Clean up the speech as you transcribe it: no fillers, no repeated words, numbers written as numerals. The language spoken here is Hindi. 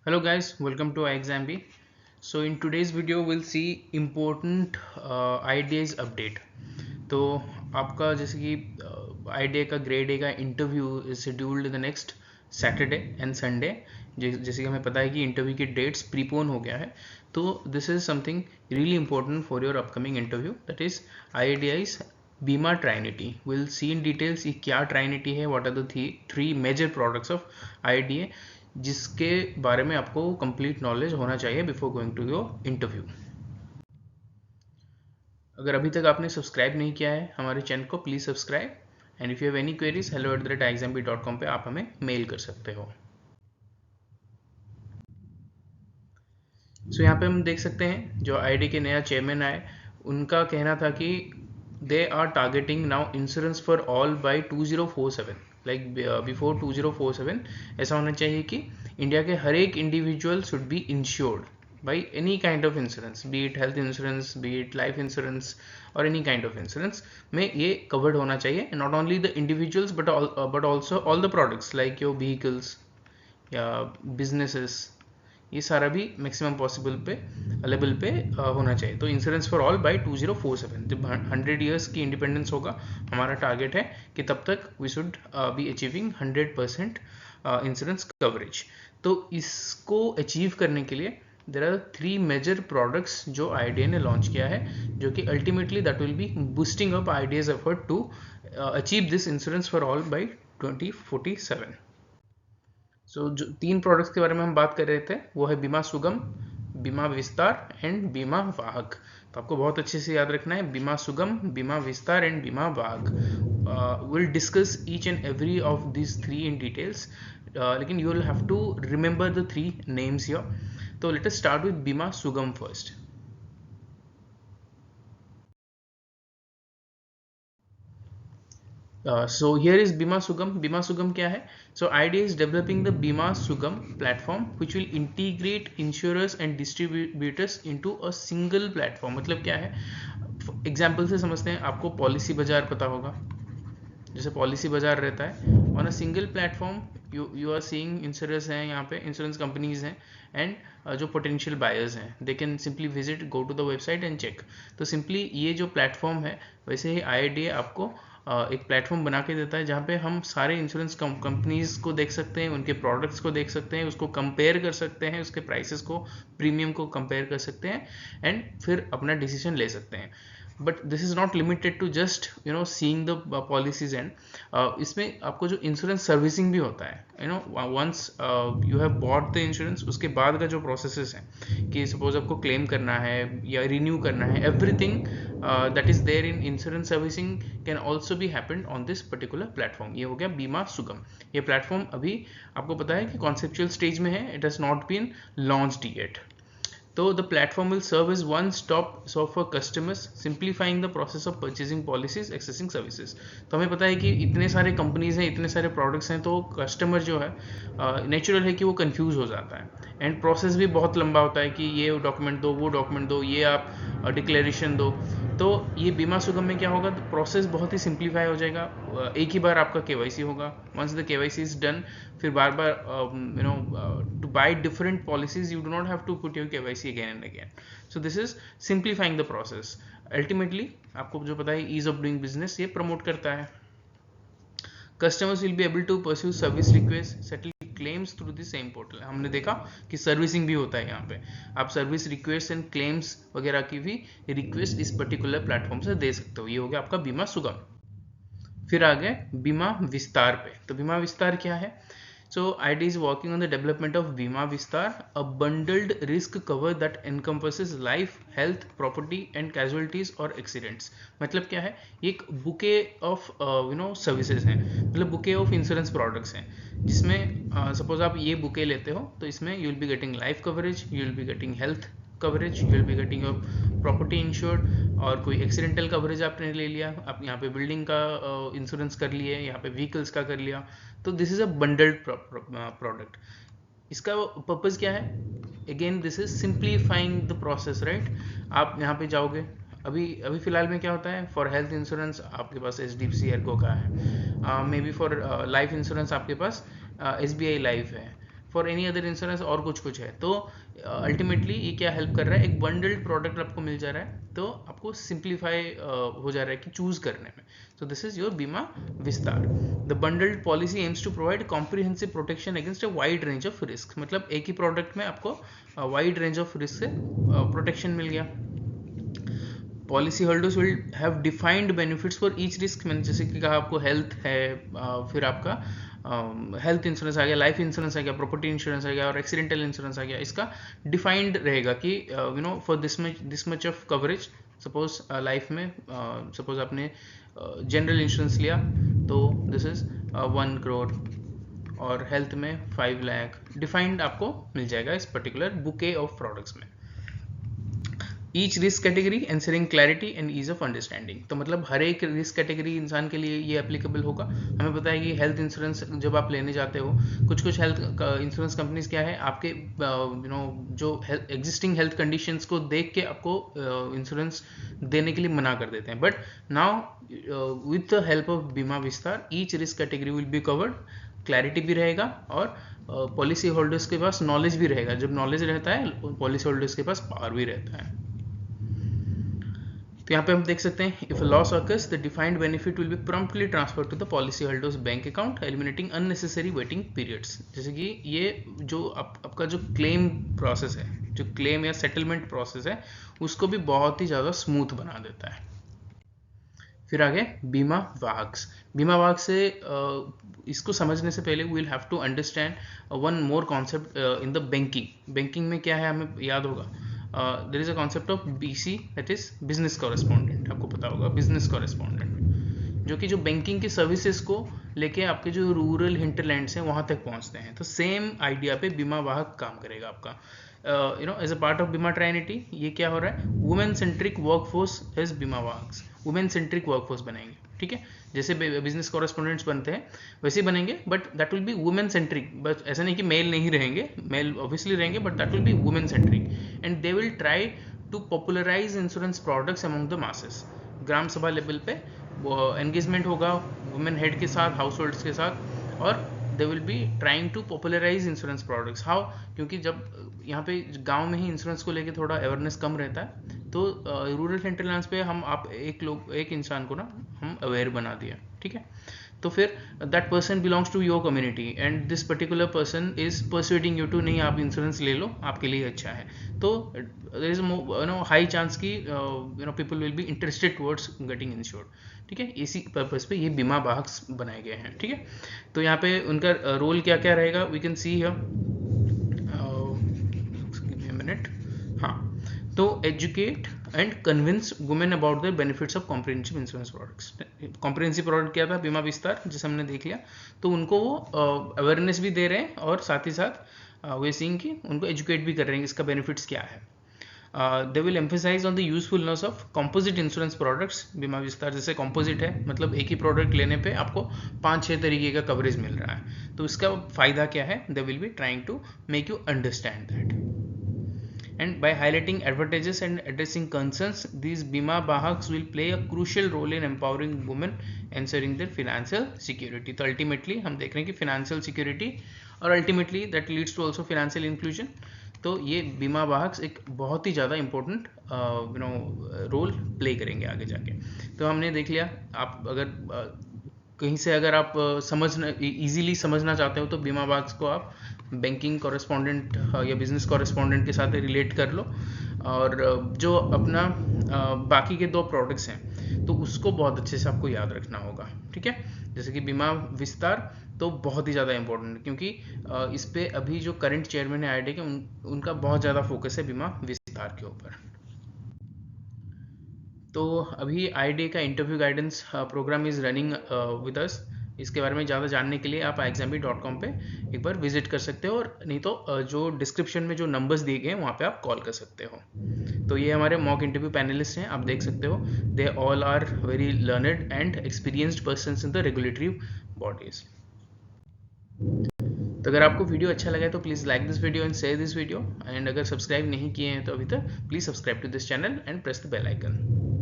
Hello guys, welcome to iExamB. So in today's video we'll see important IDA's update. तो आपका जैसे कि IDA का ग्रेड ए का interview is scheduled in the next Saturday and Sunday. जैसे कि हमें पता है कि इंटरव्यू की डेट्स प्रीपोन हो गया है, तो this is something really important for your upcoming interview, that is IITI's बीमा ट्राइनिटी। विल सी इन डिटेल्स ये क्या ट्राइनिटी है, what are the three major products of IITA, जिसके बारे में आपको कंप्लीट नॉलेज होना चाहिए before going to your interview. अगर अभी तक आपने सब्सक्राइब नहीं किया है हमारे चैनल को, please subscribe. And if you have any queries, hello@iexamb.com पे आप हमें मेल कर सकते हो। सो यहाँ पे हम देख सकते हैं जो IITA के नया चेयरमैन आए, उनका कहना था कि they are targeting now insurance for all by 2047, like before 2047 ऐसा होना चाहिए कि इंडिया के हर एक individual should be insured by any kind of insurance, be it health insurance, be it life insurance or any kind of insurance में ये covered होना चाहिए। not only the individuals but also all the products like your vehicles या businesses, ये सारा भी मैक्सिमम पॉसिबल पे लेवल पे होना चाहिए। तो इंश्योरेंस फॉर ऑल बाय 2047, जब 100 ईयर्स की इंडिपेंडेंस होगा, हमारा टारगेट है कि तब तक we should be achieving 100% insurance coverage. तो इसको अचीव करने के लिए there are three major products जो IITA ने लॉन्च किया है, जो कि ultimately that will be boosting up IITA's effort to achieve this insurance for all by 2047। So जो तीन प्रोडक्ट्स के बारे में हम बात कर रहे थे वो है बीमा सुगम, बीमा विस्तार एंड बीमा वाहक। तो आपको बहुत अच्छे से याद रखना है, बीमा सुगम, बीमा विस्तार and Bima Vahak. Will discuss each and every of this three in details, लेकिन you will have to remember the three names here. तो let us start with Bima Sugam first. So here is Bima Sugam. Bima Sugam क्या है? So IITA is developing the Bima Sugam platform which will integrate insurers and distributors into a single platform. मतलब क्या है? एग्जाम्पल से समझते हैं, आपको पॉलिसी बाजार पता होगा, जैसे पॉलिसी बाजार रहता है, on a single platform you are seeing insurance हैं, यहाँ पे इंश्योरेंस कंपनीज हैं एंड जो पोटेंशियल बायर्स हैं, they can simply visit, go to the website and check. तो सिंपली ये जो प्लेटफॉर्म है, वैसे ही IITA आपको एक प्लेटफॉर्म बना के देता है जहाँ पे हम सारे इंश्योरेंस कंपनीज को देख सकते हैं, उनके प्रोडक्ट्स को देख सकते हैं, उसको कंपेयर कर सकते हैं, उसके प्राइसेस को, प्रीमियम को कंपेयर कर सकते हैं एंड फिर अपना डिसीजन ले सकते हैं। But this is not limited to just seeing the policies and, इसमें आपको जो इंश्योरेंस सर्विसिंग भी होता है, once you have bought the insurance, उसके बाद का जो प्रोसेसेस हैं कि सपोज आपको क्लेम करना है या रिन्यू करना है, everything that is there in insurance servicing can also be happened on this particular platform. ये हो गया बीमा सुगम। ये प्लेटफॉर्म अभी आपको पता है कि कॉन्सेप्चुअल स्टेज में है, it has not been launched yet. तो the platform will serve as one stop shop for customers, simplifying the process of purchasing policies, accessing services। तो हमें पता है कि इतने सारे कंपनीज हैं, इतने सारे प्रोडक्ट्स हैं, तो कस्टमर जो है नेचुरल है कि वो कंफ्यूज हो जाता है एंड प्रोसेस भी बहुत लंबा होता है कि ये डॉक्यूमेंट दो, वो डॉक्यूमेंट दो, ये आप डिक्लेरेशन दो। तो ये बीमा सुगम में क्या होगा, प्रोसेस बहुत ही सिंप्लीफाई हो जाएगा। एक ही बार आपका KYC होगा, once the KYC is done, फिर बार बार to buy different policies you do not have to put your KYC again and again. So this is simplifying the process. Ultimately आपको जो पता है, ईज ऑफ डूइंग बिजनेस ये प्रमोट करता है। Customers will be able to pursue service request, settle claims through the same portal. हमने देखा कि सर्विसिंग भी होता है यहाँ पे, आप सर्विस रिक्वेस्ट एंड क्लेम्स वगैरह की भी रिक्वेस्ट इस पर्टिकुलर प्लेटफॉर्म से दे सकते हो। ये हो गया आपका बीमा सुगम। फिर आ गए बीमा विस्तार पे। तो बीमा विस्तार क्या है? So IITA is working on the development of Bima Vistar, a bundled risk cover that encompasses life, health, property and casualties or accidents। मतलब क्या है, एक बुके ऑफ सर्विसेज हैं, मतलब बुके ऑफ इंश्योरेंस प्रोडक्ट्स हैं, जिसमें सपोज आप ये बुके लेते हो तो इसमें you will be getting life coverage, you will be getting health coverage, you will be getting your property insured, और कोई एक्सीडेंटल कवरेज आपने ले लिया, आप यहाँ पे बिल्डिंग का इंश्योरेंस कर लिए, यहाँ पे व्हीकल्स का कर लिया। तो this is a bundled product. इसका पर्पज क्या है? Again this is simplifying the process, right. आप यहाँ पे जाओगे, अभी अभी फिलहाल में क्या होता है, फॉर हेल्थ इंश्योरेंस आपके पास HDFC एर्गो का है, may be for life insurance आपके पास SBI लाइफ है, फॉर एनी अदर इंश्योरेंस और कुछ है। तो अल्टीमेटली ये क्या हेल्प कर रहा है, एक बंडल्ड प्रोडक्ट आपको मिल जा रहा है, तो आपको सिंप्लीफाई हो जा रहा है कि चूज करने में। सो this is your Bima Vistaar. The bundled policy aims to provide comprehensive protection against a wide range of risk, मतलब एक ही प्रोडक्ट में आपको वाइड रेंज ऑफ रिस्क से प्रोटेक्शन मिल गया। Policy holders will have defined benefits for each risk, मैंने जैसे कि कहा आपको हेल्थ है, फिर आपका हेल्थ इंश्योरेंस आ गया, लाइफ इंश्योरेंस आ गया, प्रॉपर्टी इंश्योरेंस आ गया और एक्सीडेंटल इंश्योरेंस आ गया। इसका डिफाइंड रहेगा कि for this much of coverage. Suppose life में सपोज आपने जनरल इंश्योरेंस लिया तो दिस इज 1 करोड़, और हेल्थ में 5 लाख। डिफाइंड आपको मिल जाएगा इस पर्टिकुलर बुके ऑफ प्रोडक्ट्स में। Each risk category ensuring clarity and ease of understanding, तो मतलब हर एक रिस्क कैटेगरी इंसान के लिए ये एप्लीकेबल होगा। हमें पता है कि हेल्थ इंश्योरेंस जब आप लेने जाते हो, कुछ हेल्थ इंश्योरेंस कंपनीज क्या है, आपके जो एग्जिस्टिंग हेल्थ कंडीशंस को देख के आपको इंश्योरेंस देने के लिए मना कर देते हैं। But now with the help of बीमा विस्तार each risk category will be covered, clarity भी रहेगा और पॉलिसी होल्डर्स के पास नॉलेज भी रहेगा। जब नॉलेज रहता है पॉलिसी होल्डर्स के पास पावर भी रहता है। तो यहाँ पे हम देख सकते हैं, if loss occurs the defined benefit will be promptly transfer to the policy holders bank account, eliminating unnecessary waiting periods. जैसे कि ये जो आपका जो क्लेम प्रोसेस है, जो क्लेम या सेटलमेंट प्रोसेस है, उसको भी बहुत ही ज़्यादा स्मूथ बना देता है। फिर आगे बीमा वाहक। बीमा वाहक से इसको समझने से पहले we will have to understand one more concept in the banking. Banking में क्या है हमें याद होगा, there is a concept of BC, that is business correspondent. आपको पता होगा बिजनेस कॉरेस्पॉन्डेंट, जो कि जो बैंकिंग की सर्विसेज को लेके आपके जो रूरल हिंटरलैंड्स हैं वहाँ तक पहुँचते हैं। तो सेम आइडिया पे बीमा वाहक काम करेगा आपका। एज अ पार्ट ऑफ बीमा ट्राइनिटी ये क्या हो रहा है, वुमेन सेंट्रिक वर्कफोर्स एज बीमा वाहक, वुमेन सेंट्रिक वर्कफोर्स बनाएंगे। ठीक है, जैसे बिजनेस कॉरेस्पॉन्डेंट्स बनते हैं वैसे ही बनेंगे, but that will be women centric. बस ऐसा नहीं कि मेल नहीं रहेंगे, मेल ऑब्वियसली रहेंगे, but that will be women centric and they will try to popularise insurance products among the masses. Gram Sabha level पे एंगेजमेंट होगा वुमेन हेड के साथ, हाउस होल्ड्स के साथ, और they will be trying to popularise insurance products. How, क्योंकि जब यहाँ पे गांव में ही इंश्योरेंस को लेके थोड़ा अवेयरनेस कम रहता है, तो रूरल हिंटरलैंड्स पे हम आप एक इंसान को ना हम अवेयर बना दिया। ठीक है, तो फिर that person belongs to your community and this particular person is persuading you to, नहीं आप इंश्योरेंस ले लो, आपके लिए अच्छा है। तो देयर इज हाई चांस की people will be interested towards getting insured. ठीक है, इसी पर्पज पे ये बीमा वाहक बनाए गए हैं। ठीक है, तो यहाँ पे उनका रोल क्या क्या रहेगा, we can see here, minute. हाँ, तो educate and convince women about the benefits of comprehensive insurance products. Comprehensive product क्या था, बीमा विस्तार, जैसे हमने देख लिया। तो उनको वो अवेयरनेस भी दे रहे हैं और साथ ही साथ वे सीइंग कि उनको एजुकेट भी कर रहे हैं इसका बेनिफिट्स क्या है। They will emphasise on the usefulness of composite insurance products. Bima Vistaar जैसे कॉम्पोजिट है, मतलब एक ही प्रोडक्ट लेने पे आपको 5-6 तरीके का कवरेज मिल रहा है, तो इसका फायदा क्या है, they will be trying to make you understand that. And by highlighting advantages and addressing concerns, these Bima Bahaks will play a crucial role in empowering women, ensuring their financial security. तो ultimately हम देख रहे हैं कि financial security और ultimately that leads to also financial inclusion. तो ये बीमा वाहक एक बहुत ही ज़्यादा इम्पोर्टेंट रोल प्ले करेंगे आगे जाके। तो हमने देख लिया, आप अगर कहीं से अगर आप इजीली समझना चाहते हो तो बीमा वाहक को आप बैंकिंग कॉरेस्पॉन्डेंट या बिजनेस कॉरेस्पॉन्डेंट के साथ रिलेट कर लो, और जो अपना बाकी के 2 प्रोडक्ट्स हैं तो उसको बहुत अच्छे से आपको याद रखना होगा। ठीक है, जैसे कि बीमा विस्तार तो बहुत ही ज़्यादा इंपॉर्टेंट है, क्योंकि इस पे अभी जो करंट चेयरमैन है आईडी के उनका बहुत ज़्यादा फोकस है बीमा विस्तार के ऊपर। तो अभी आईडी का interview guidance programme is running with us. इसके बारे में ज़्यादा जानने के लिए आप exambit.com पे एक बार विजिट कर सकते हो, और नहीं तो जो डिस्क्रिप्शन में जो नंबर्स दिए गए हैं वहाँ पे आप कॉल कर सकते हो। तो ये हमारे मॉक इंटरव्यू पैनलिस्ट हैं, आप देख सकते हो, they all are very learned and experienced persons in the regulatory bodies. तो अगर आपको वीडियो अच्छा लगा तो please like this video and share this video, and अगर सब्सक्राइब नहीं किए हैं तो अभी तक please subscribe to this channel and press the bell icon.